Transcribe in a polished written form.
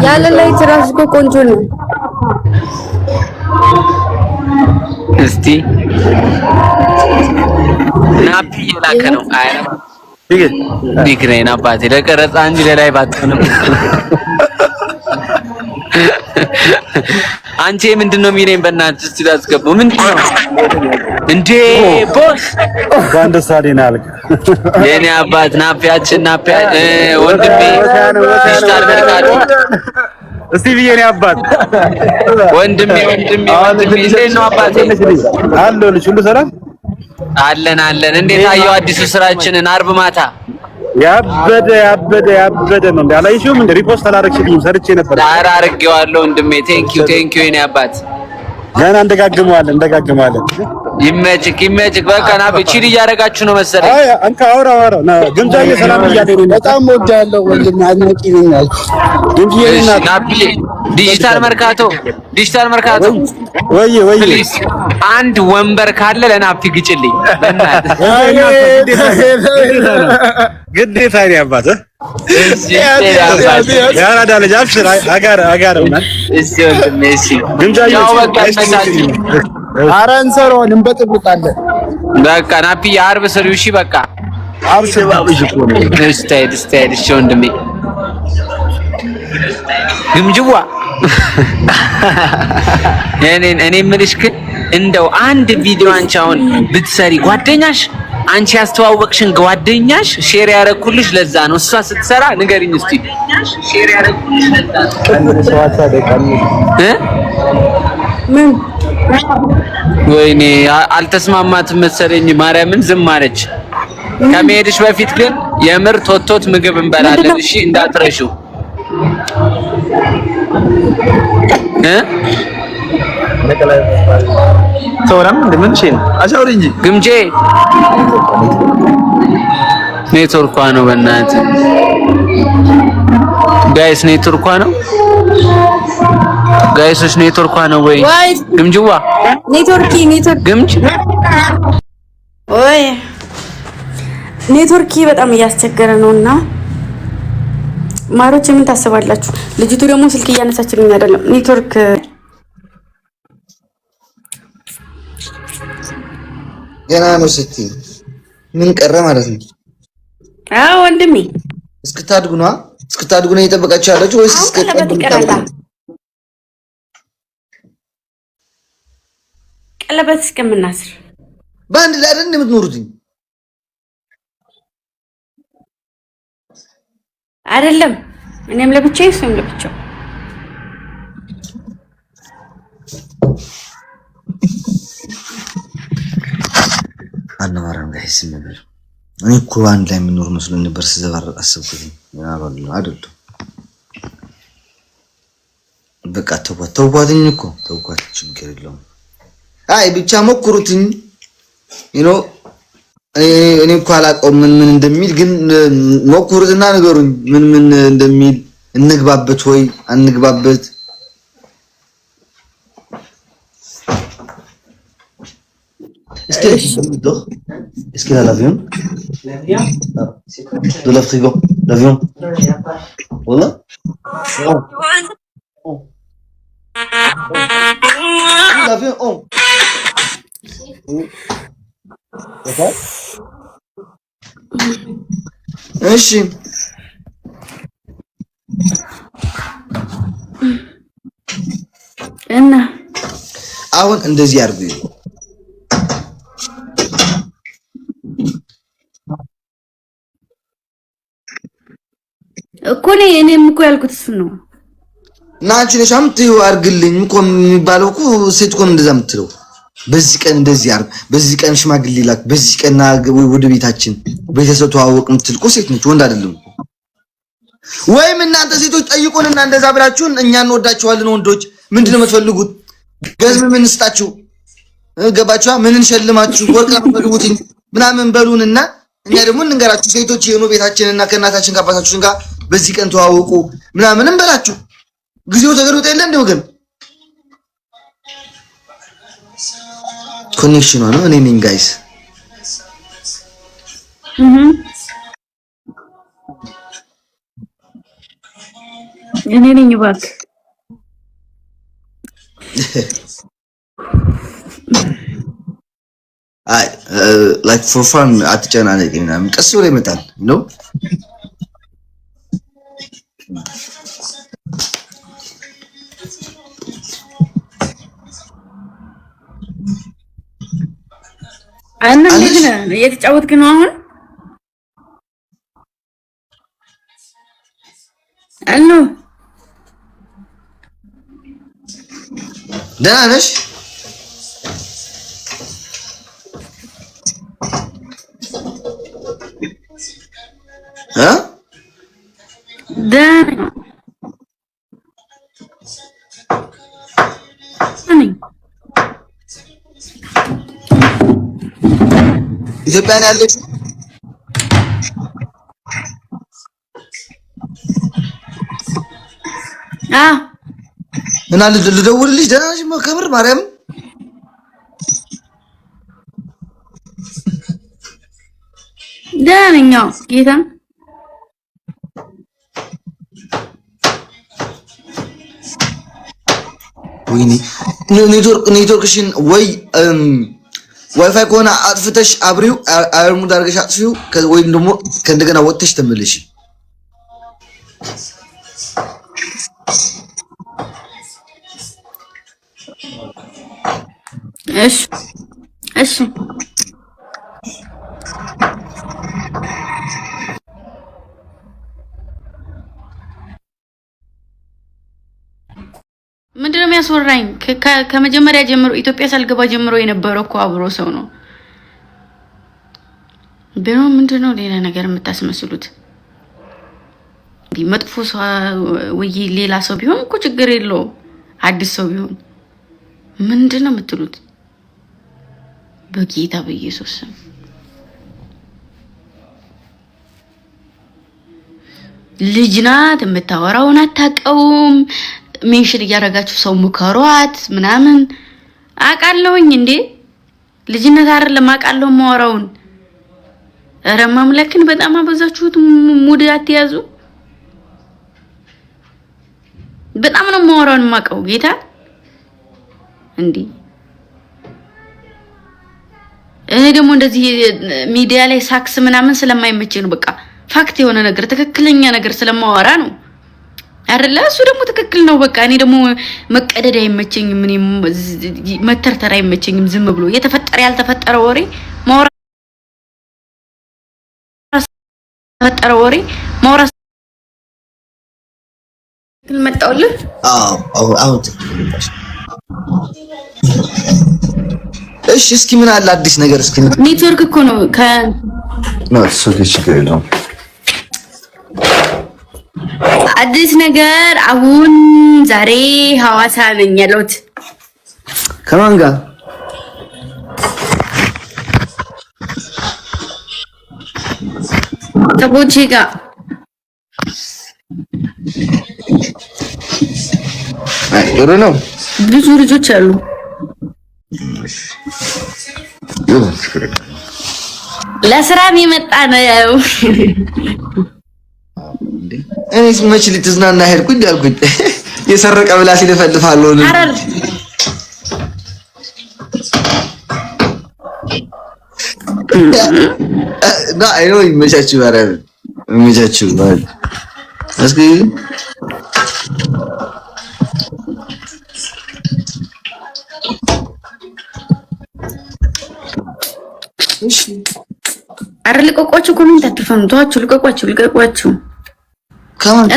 ያለ ላይት ራሱ እኮ ቆንጆ ነው። እስቲ ናፒ እየላከ ነው። አይ ቢግሬን አባቴ ለቀረጻ እንጂ ለላይ ባትሆንም አንቺ ምንድነው የሚለኝ? በእናትህ እስቲ ላስገቡ። ምንድነው እንዴ ቦስ ባንደሳዴና አልክ የኔ አባት ናፒያችን ወንድሜ ዲጂታል መርካቶ እስቲ ብዬኔ አባት ወንድሜ እንዴት ነው አባቴ? አለሁልሽ። ሁሉ ሰላም አለን። እንዴት አየው አዲሱ ስራችንን? አርብ ማታ ያበደ ነው። እንዳላይሽውም እንደ ሪፖስት አላረግሽልኝም። ሰርቼ ነበር። ዳር አርጌዋለሁ ወንድሜ። ቴንኪው የኔ አባት። ገና እንደጋግመዋለን። ይመችክ። በቃ ና ቺል እያደረጋችሁ ነው መሰለኝ። አይ አንተ አውራ ግምጃዬ ሰላም እያደረገ ነው። በጣም ወዳለው ወንድሜ፣ አድናቂ ነኝ አልኩ። ግምጃዬ ናፒ ዲጂታል መርካቶ ወይ ፕሊዝ አንድ ወንበር ካለ ለናፒ ግጭልኝ በእናትህ። ግዴታ ነው አባት። ያራዳ ልጅ አብሽር። አጋር ነው እሺ ወንድሜ። እሺ ግምጃዬ አራን ሰሮን እንበጥብጣለን። በቃ ናፒ አርብ ስሪው። እሺ በቃ አብሽር ባብሽ እኮ ነው። ስታይል እሺ ወንድሜ። ግምጅዋ እኔ የምልሽ ግን እንደው አንድ ቪዲዮ አንቺ አሁን ብትሰሪ ጓደኛሽ አንቺ ያስተዋወቅሽን ጓደኛሽ ሼር ያረኩልሽ ለዛ ነው። እሷ ስትሰራ ንገሪኝ እስቲ። ሼር ያረኩልሽ ለዛ ነው ምን ወይኔ አልተስማማትም መሰለኝ። ማርያምን ዝም አለች። ከመሄድሽ በፊት ግን የምር ቶቶት ምግብ እንበላለን። እሺ እንዳትረሺው ተወራም እንደምን ሸን አሻውሪ እንጂ ግምጄ ኔትወርኳ ነው። በእናትህ ጋይስ ኔትወርኳ ነው። ጋይሶች ኔትወርኳ ነው ወይ ግምጅዋ? ኔትወርክ ግምጅ ወይ ኔትወርክ በጣም እያስቸገረ ነውና ማሮች ምን ታስባላችሁ? ልጅቱ ደግሞ ስልክ እያነሳችልኝ አይደለም። ኔትወርክ ገና ነው ስትይ ምን ቀረ ማለት ነው? አዎ ወንድሜ እስክታድጉ ነው እየጠበቃችሁ ያላችሁ ወይስ ቀለበት እስከምናስር በአንድ ላይ አይደል የምትኖሩት? አይደለም እኔም ለብቻዬ እሱም ለብቻው። አናወራም ጋይስ። ነበር እኔ እኮ አንድ ላይ የምኖር መስሎኝ ነበር ስዘባረቅ አሰብኩት። አይደለም በቃ ተውኳትኝ እኮ ተውኳት። ችግር የለውም። አይ ብቻ ሞክሩትኝ እኔ እኮ አላውቀውም ምን እንደሚል፣ ግን ሞክሩትና ንገሩኝ ምን እንደሚል። እንግባበት ወይ አንግባበት? Est-ce qu'il a l'avion? De la frigo, l'avion. Voilà. L'avion, oh. እሺ እና አሁን እንደዚህ አድርጉ። እኮ እኔም እኮ ያልኩት እሱ ነው። ናንቺ ነሽ አምጥዩ አድርግልኝ እኮ የሚባለው እኮ ሴት እኮ እንደዛ የምትለው። በዚህ ቀን እንደዚህ አድርግ፣ በዚህ ቀን ሽማግሌ ላክ፣ በዚህ ቀን ወደ ቤታችን ቤተሰብ ተዋወቅ የምትል እኮ ሴት ነች፣ ወንድ አይደለም። ወይም እናንተ ሴቶች ጠይቁንና እንደዛ ብላችሁን እኛ እንወዳችኋለን። ወንዶች ምንድነው የምትፈልጉት? ገዝም ምን እንስጣችሁ? ገባችኋ? ምን እንሸልማችሁ? ወርቅ አትፈልጉት ምናምን በሉንና እኛ ደግሞ እንንገራችሁ። ሴቶች የሆኑ ቤታችንና ከእናታችን ከአባታችን ጋር በዚህ ቀን ተዋወቁ ምናምን እንበላችሁ። ጊዜው ተገርጦ የለ እንዴ ወገን? ኮኔክሽን ነው እኔ ነኝ ጋይስ። እኔ ነኝ እባክህ። አይ ላይክ ፎር ፋን አትጨናነቂ ምናምን ቀስ ብሎ ይመጣል ነው። አንተ እንዴት ነህ? እየተጫወትክ ነው አሁን? አሎ ደህና ነሽ? ደህና ነኝ። ኢትዮጵያ ነው ያለችው? እና ልደውልልሽ ደህና ነሽ? ከምር ማርያም ደህና ነኝ። ጌታ ወይኔ ኔትወርክሽን ወይ ዋይፋይ ከሆነ አጥፍተሽ አብሪው አየርሙድ አድርገሽ አጥፊው ወይም ደግሞ ከእንደገና ወጥተሽ ተመለሽ። እሺ እሺ ምንድነው የሚያስወራኝ? ከመጀመሪያ ጀምሮ ኢትዮጵያ ሳልገባ ጀምሮ የነበረው እኮ አብሮ ሰው ነው። ቢሆን ምንድነው ሌላ ነገር የምታስመስሉት? መጥፎ ሰው ወይ ሌላ ሰው ቢሆን እኮ ችግር የለውም። አዲስ ሰው ቢሆን ምንድነው የምትሉት? በጌታ በኢየሱስ ስም ልጅ ናት፣ የምታወራውን አታውቀውም። ሜንሽን እያደረጋችሁ ሰው ምከሯት ምናምን። አውቃለሁኝ እንዴ ልጅነት አይደለም አውቃለሁ ማወራውን። ኧረ ማምላክን በጣም አበዛችሁት። ሙድ አትያዙ። በጣም ነው ማወራውን ማቀው ጌታ እንዴ። እኔ ደግሞ እንደዚህ ሚዲያ ላይ ሳክስ ምናምን ስለማይመቸኝ ነው። በቃ ፋክት የሆነ ነገር ትክክለኛ ነገር ስለማወራ ነው አይደለ? እሱ ደግሞ ትክክል ነው። በቃ እኔ ደግሞ መቀደድ አይመቸኝም። እኔ መተርተር አይመቸኝም። ዝም ብሎ የተፈጠረ ያልተፈጠረ ወሬ ማውራት ተፈጠረ ወሬ ማውራት መጣውልህ። አዎ እሺ እስኪ ምን አለ አዲስ ነገር? እስኪ ኔትወርክ እኮ ነው ነው እሱ ችግር የለውም። አዲስ ነገር አሁን ዛሬ ሐዋሳ ነኝ ያለሁት። ከማን ጋር? ከቦቼ ጋር። ጥሩ ነው። ብዙ ልጆች አሉ። ለስራም የመጣ ነው። እኔስ መች ልትዝናና ሄድኩኝ አልኩኝ። የሰረቀ ብላ ሲለፈልፋል ነው። አይ ነው ይመቻችሁ። ኧረ ይመቻችሁ። እስኪ እሺ አረ ልቀቋችሁ። ኮሜንት አትፈኑ። ተዋችሁ። ልቀቋችሁ። ከማን